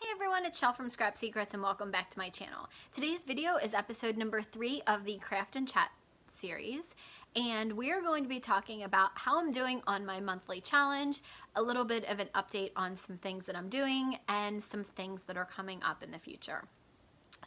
Hey everyone, it's Shell from Scrap Secrets and welcome back to my channel. Today's video is episode number 3 of the Craft and Chat series, and we are going to be talking about how I'm doing on my monthly challenge, a little bit of an update on some things that I'm doing, and some things that are coming up in the future.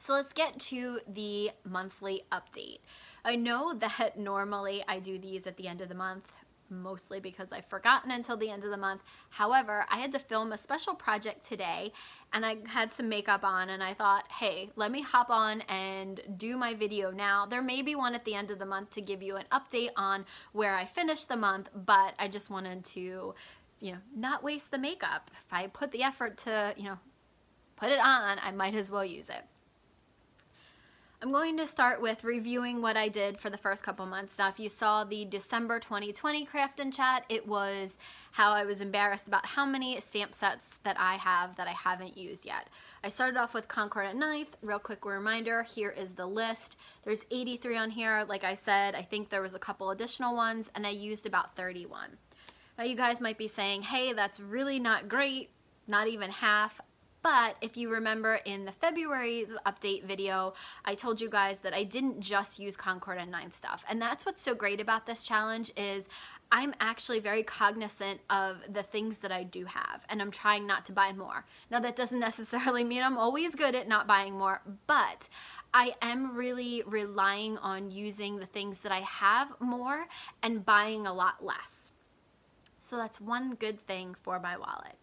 So let's get to the monthly update. I know that normally I do these at the end of the month, mostly because I've forgotten until the end of the month. However, I had to film a special project today and I had some makeup on and I thought, hey, let me hop on and do my video now. There may be one at the end of the month to give you an update on where I finished the month, but I just wanted to, not waste the makeup. If I put the effort to, put it on, I might as well use it. I'm going to start with reviewing what I did for the first couple months. Now, if you saw the December 2020 Craft and Chat, it was how I was embarrassed about how many stamp sets that I have that I haven't used yet. I started off with Concord at 9th. Real quick reminder, here is the list. There's 83 on here. Like I said, I think there was a couple additional ones, and I used about 31. Now, you guys might be saying, hey, that's really not great, not even half. But if you remember in the February's update video, I told you guys that I didn't just use Concord and 9th stuff. And that's what's so great about this challenge is I'm actually very cognizant of the things that I do have, and I'm trying not to buy more. Now, that doesn't necessarily mean I'm always good at not buying more, but I am really relying on using the things that I have more and buying a lot less. So that's one good thing for my wallet.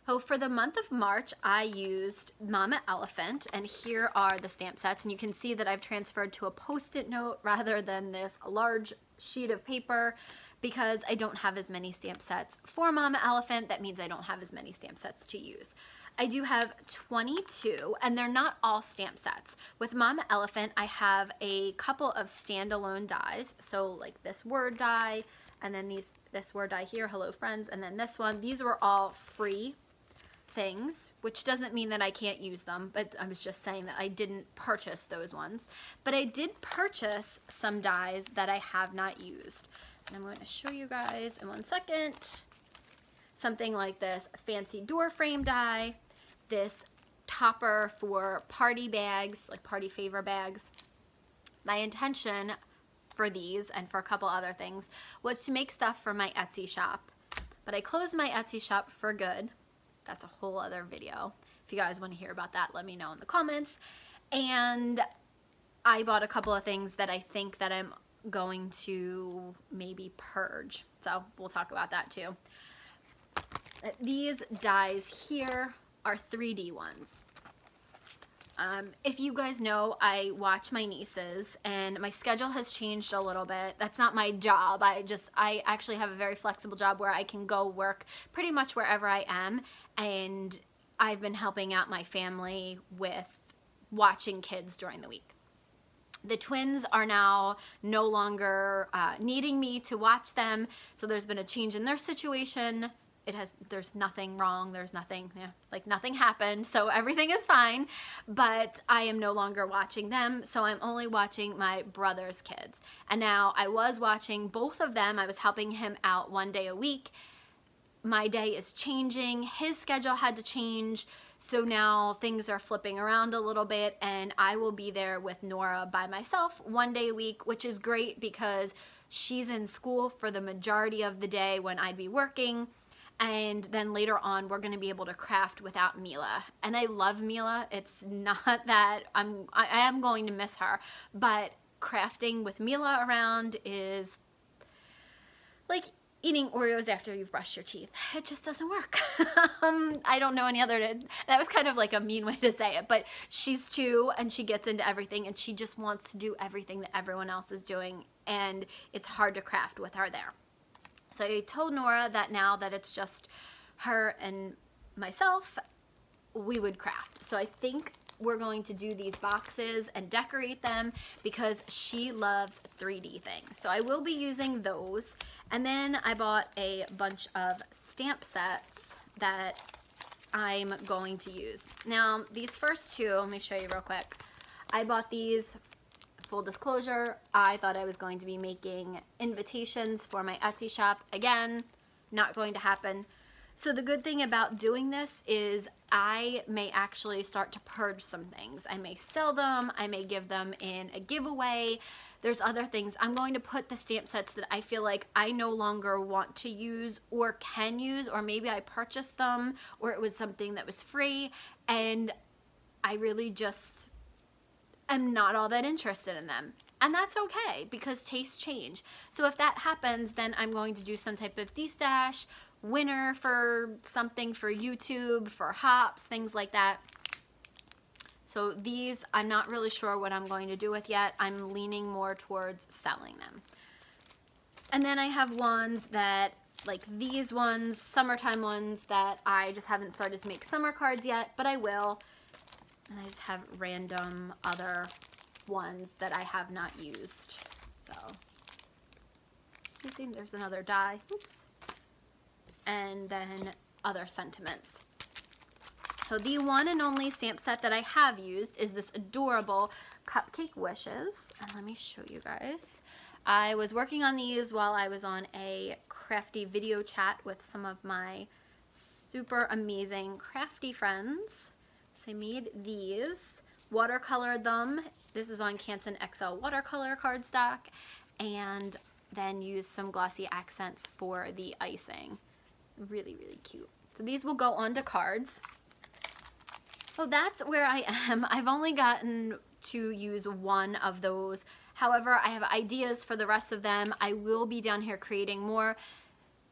So for the month of March, I used Mama Elephant, and here are the stamp sets, and you can see that I've transferred to a Post-it note rather than this large sheet of paper because I don't have as many stamp sets for Mama Elephant. That means I don't have as many stamp sets to use. I do have 22, and they're not all stamp sets. With Mama Elephant, I have a couple of standalone dies, so like this word die, and then this word die here, hello friends, and then this one. These were all free things, which doesn't mean that I can't use them, but I was just saying that I didn't purchase those ones. But I did purchase some dies that I have not used. And I'm going to show you guys in 1 second. Something like this fancy door frame die, this topper for party bags, like party favor bags. My intention for these and for a couple other things was to make stuff for my Etsy shop. But I closed my Etsy shop for good. That's a whole other video. If you guys want to hear about that, let me know in the comments. And I bought a couple of things that I think that I'm going to maybe purge. So we'll talk about that too. These dies here are 3D ones. If you guys know, I watch my nieces and my schedule has changed a little bit. That's not my job. I actually have a very flexible job where I can go work pretty much wherever I am, and I've been helping out my family with watching kids during the week. The twins are now no longer needing me to watch them, so there's been a change in their situation. There's nothing wrong, there's nothing, like nothing happened, so everything is fine, but I am no longer watching them, so I'm only watching my brother's kids. And now I was watching both of them. I was helping him out 1 day a week. My day is changing, his schedule had to change, so now things are flipping around a little bit, and I will be there with Nora by myself 1 day a week, which is great because she's in school for the majority of the day when I'd be working. And then later on, we're going to be able to craft without Mila. And I love Mila. It's not that I am going to miss her, but crafting with Mila around is like eating Oreos after you've brushed your teeth. It just doesn't work. I don't know any other, that was kind of like a mean way to say it, but she's 2 and she gets into everything and she just wants to do everything that everyone else is doing, and it's hard to craft with her there. So I told Nora that now that it's just her and myself, we would craft. So I think we're going to do these boxes and decorate them because she loves 3D things. So I will be using those. And then I bought a bunch of stamp sets that I'm going to use. Now, these first 2, let me show you real quick. I bought these. Full disclosure, I thought I was going to be making invitations for my Etsy shop. Again, not going to happen. So the good thing about doing this is I may actually start to purge some things. I may sell them, I may give them in a giveaway. There's other things. I'm going to put the stamp sets that I feel like I no longer want to use or can use, or maybe I purchased them or it was something that was free and I really just am not all that interested in them. And that's okay because tastes change. So if that happens, then I'm going to do some type of destash, winner for something for YouTube, for hops, things like that. So these, I'm not really sure what I'm going to do with yet. I'm leaning more towards selling them. And then I have ones that, like these ones, summertime ones that I just haven't started to make summer cards yet, but I will. And I just have random other ones that I have not used. So, you see there's another die. Oops. And then other sentiments. So the one and only stamp set that I have used is this adorable Cupcake Wishes. And let me show you guys. I was working on these while I was on a crafty video chat with some of my super amazing crafty friends. So I made these, watercolored them. This is on Canson XL watercolor cardstock, and then used some glossy accents for the icing. Really, really cute. So these will go onto cards. So that's where I am. I've only gotten to use one of those. However, I have ideas for the rest of them. I will be down here creating more.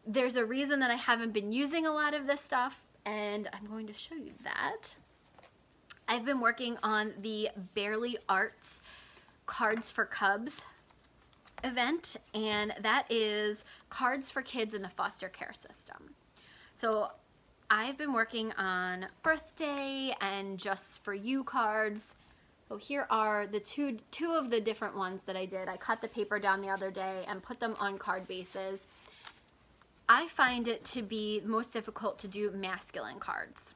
There's a reason that I haven't been using a lot of this stuff, and I'm going to show you that. I've been working on the Barely Arts Cards for Cubs event, and that is cards for kids in the foster care system. So I've been working on birthday and just for you cards. So here are the two of the different ones that I did. I cut the paper down the other day and put them on card bases. I find it to be most difficult to do masculine cards.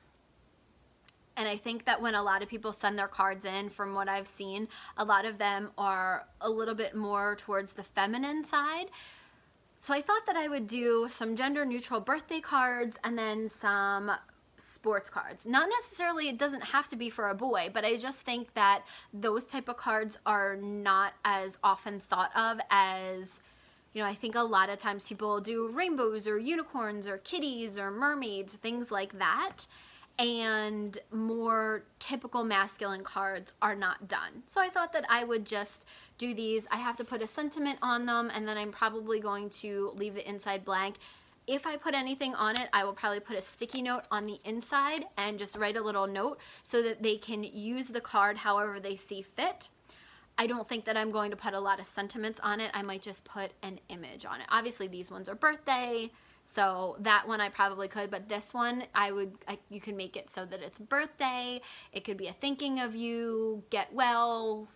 And I think that when a lot of people send their cards in, from what I've seen, a lot of them are a little bit more towards the feminine side. So I thought that I would do some gender neutral birthday cards and then some sports cards. Not necessarily, it doesn't have to be for a boy, but I just think that those type of cards are not as often thought of as, you know, I think a lot of times people do rainbows or unicorns or kitties or mermaids, things like that. And more typical masculine cards are not done. So I thought that I would just do these. I have to put a sentiment on them, and then I'm probably going to leave the inside blank. If I put anything on it, I will probably put a sticky note on the inside and just write a little note so that they can use the card however they see fit. I don't think that I'm going to put a lot of sentiments on it. I might just put an image on it. Obviously these ones are birthday, so that one I probably could, but this one you can make it so that it's birthday. It could be a thinking of you, get well,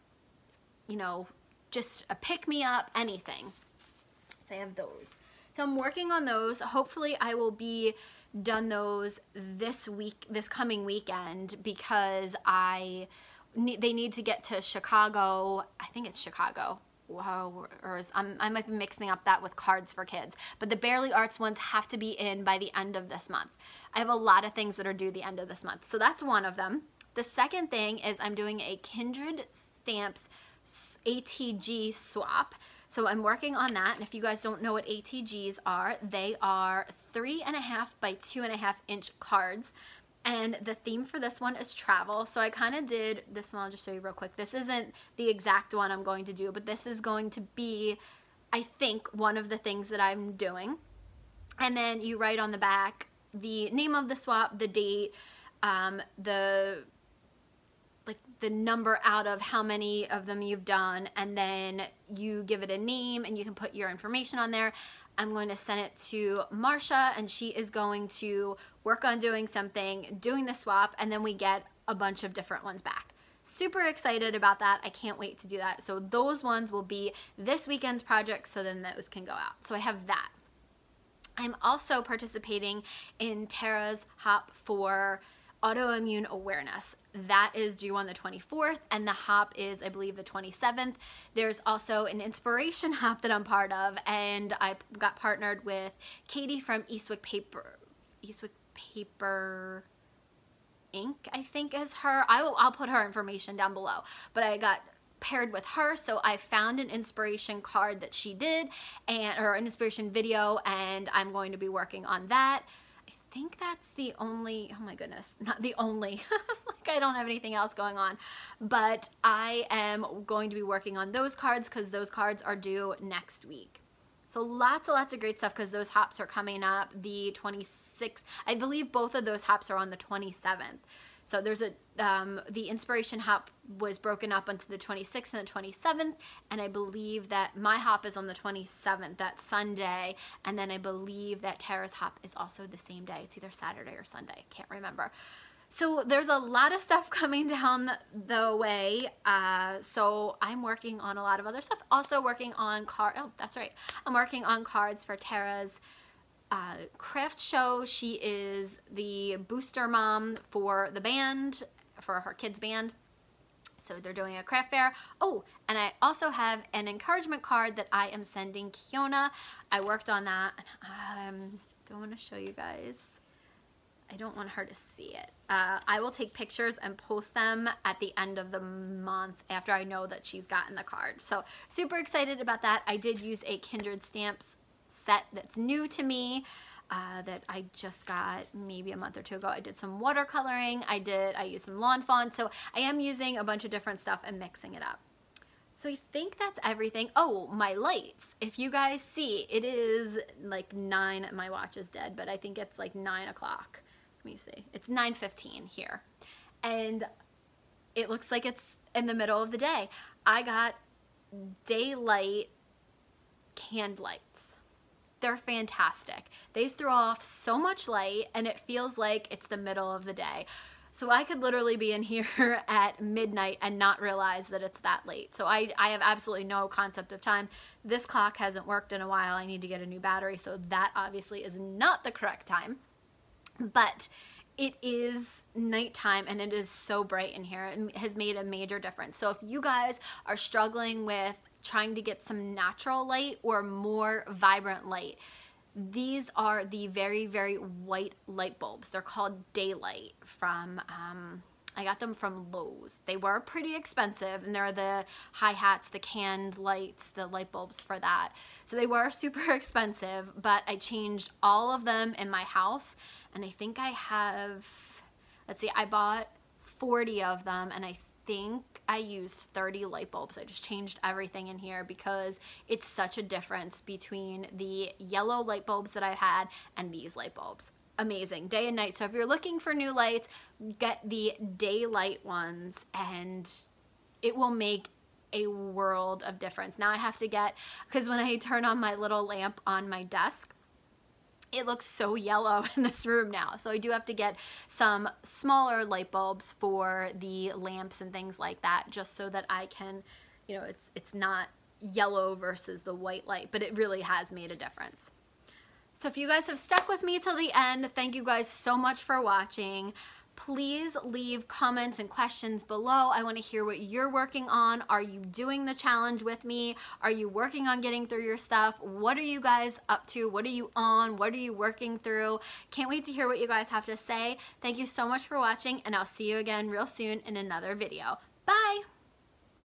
you know, just a pick me up, anything. So I have those. So I'm working on those. Hopefully I will be done those this coming weekend, because they need to get to Chicago. I think it's Chicago. Wow, or I might be mixing up that with Cards for Kids, but the Barely Arts ones have to be in by the end of this month. I have a lot of things that are due the end of this month, so that's one of them. The second thing is I'm doing a Kindred Stamps ATG swap. So I'm working on that, and if you guys don't know what ATGs are, they are 3.5 by 2.5 inch cards. And the theme for this one is travel. So I kind of did this one. I'll just show you real quick. This isn't the exact one I'm going to do, but this is going to be, I think, one of the things that I'm doing. And then you write on the back the name of the swap, the date, the number out of how many of them you've done, and then you give it a name and you can put your information on there. I'm going to send it to Marsha, and she is going to work on doing something, doing the swap, and then we get a bunch of different ones back. Super excited about that. I can't wait to do that. So those ones will be this weekend's project, so then those can go out. So I have that. I'm also participating in Tara's hop for autoimmune awareness. That is due on the 24th, and the hop is, I believe, the 27th. There's also an inspiration hop that I'm part of, and I got partnered with Katie from Eastwick Paper. Eastwick Paper Ink, I think is her. I'll put her information down below, but I got paired with her, so I found an inspiration card that she did, or an inspiration video, and I'm going to be working on that. I think that's the only, oh my goodness, not the only, like I don't have anything else going on, but I am going to be working on those cards because those cards are due next week. So lots and lots of great stuff because those hops are coming up the 26th. I believe both of those hops are on the 27th. So there's the inspiration hop was broken up onto the 26th and the 27th, and I believe that my hop is on the 27th, that Sunday, and then I believe that Tara's hop is also the same day. It's either Saturday or Sunday, I can't remember. So there's a lot of stuff coming down the way, so I'm working on a lot of other stuff. Also working on I'm working on cards for Tara's craft show. She is the booster mom for the band, for her kids band. So they're doing a craft fair. Oh, and I also have an encouragement card that I am sending Kiona. I worked on that. Don't want to show you guys. I don't want her to see it. I will take pictures and post them at the end of the month after I know that she's gotten the card. So super excited about that. I did use a Kindred Stamps set that's new to me that I just got maybe a month or two ago. I did some watercoloring. I used some lawn fawn. So I am using a bunch of different stuff and mixing it up. So I think that's everything. Oh, my lights. If you guys see, it is like 9. My watch is dead, but I think it's like 9 o'clock. Let me see. It's 9:15 here. And it looks like it's in the middle of the day. I got daylight canned lights. They're fantastic. They throw off so much light and it feels like it's the middle of the day. So I could literally be in here at midnight and not realize that it's that late. So I have absolutely no concept of time. This clock hasn't worked in a while. I need to get a new battery, so that obviously is not the correct time. But it is nighttime and it is so bright in here. It has made a major difference. So if you guys are struggling with trying to get some natural light or more vibrant light, these are the very, very white light bulbs. They're called Daylight from, I got them from Lowe's. They were pretty expensive, and they're the hi-hats, the canned lights, the light bulbs for that. So they were super expensive, but I changed all of them in my house, and I think I have, let's see, I bought 40 of them, and I think I used 30 light bulbs. I just changed everything in here because it's such a difference between the yellow light bulbs that I had and these light bulbs. Amazing, day and night. So if you're looking for new lights, get the daylight ones and it will make a world of difference. Now I have to get, because when I turn on my little lamp on my desk, it looks so yellow in this room now. So I do have to get some smaller light bulbs for the lamps and things like that, just so that I can, you know, it's not yellow versus the white light, but it really has made a difference. So if you guys have stuck with me till the end, thank you guys so much for watching. Please leave comments and questions below. I want to hear what you're working on. Are you doing the challenge with me? Are you working on getting through your stuff? What are you guys up to? What are you on? What are you working through? Can't wait to hear what you guys have to say. Thank you so much for watching, and I'll see you again real soon in another video. Bye!